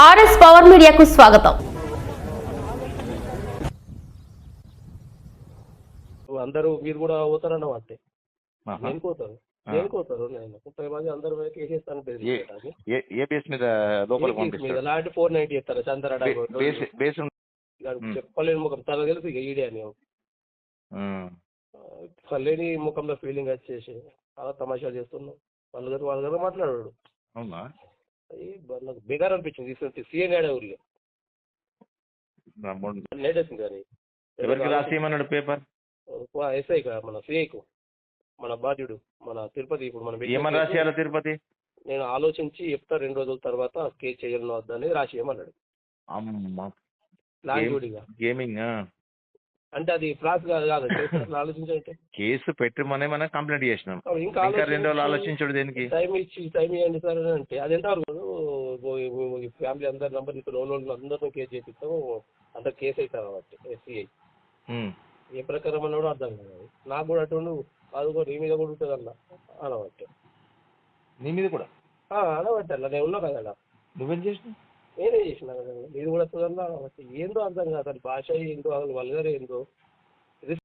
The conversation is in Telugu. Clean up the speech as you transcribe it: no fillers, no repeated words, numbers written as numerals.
ఆర్ఎస్ పవర్ మీడియాకు స్వాగతం. అందరూ మీరు కూడా పోతారన్న వాటే దేనికోతారు నేను 30 మంది అందరూ కేసేస్తాను లాంటి 490 ఇస్తారు చంద్ర చెప్పలేని ముఖం తన తెలుసు ఇక ఈడే అని లేని ముఖంలో ఫీలింగ్ వచ్చేసి చాలా తమాషాలు చేస్తున్నాం. వాళ్ళ దగ్గర మాట్లాడాడు నాకు బెగారు అనిపించింది తీసుకుంటే సీఎం ఏడా ఊర్లో లేట్ అవుతుంది కానీ ఎవరికి రాసేయమన్నాడు పేపర్? ఎస్ఐ మన సిఐకు మన బాధ్యుడు మన తిరుపతి. ఇప్పుడు మనం ఏమని రాసేయాలి తిరుపతి? నేను ఆలోచించి చెప్తా 2 రోజుల తర్వాత కేసు చేయాలని వద్దని రాసేయమన్నాడు. గేమింగ్ అంటే అది ఫ్లాస్ కాదు ఆలోచించంటే కేసు పెట్టమనే మనం కంప్లైంట్ చేసినాం. ఇంకా 2 రోజులు ఆలోచించడు దేనికి? టైం ఇవ్వండి సార్ అని అంటే అది ఎంతవరకు ఫ్యామిలీ అందరి నంబర్ ఇక్కడ అందరినీ కేసు చేపిస్తాము అందరు కేసు అవుతారు కాబట్టి ఎస్సీఐ ఏ ప్రకారం అన్నా కూడా అర్థం కాదు. నాకు కూడా అటు అది కూడా నీ మీద కూడా ఉంటుంది అన్న అనబట్టే నీ మీద కూడా అనబట్టే అన్న నేను ఉన్నా కదా నువ్వేం చేసినా నేనే చేసిన కదా ఇది కూడా వస్తుందన్నా అనబట్టి ఏందో అర్థం కాదు. అది భాష ఏందో అసలు వల్గర్ ఏందో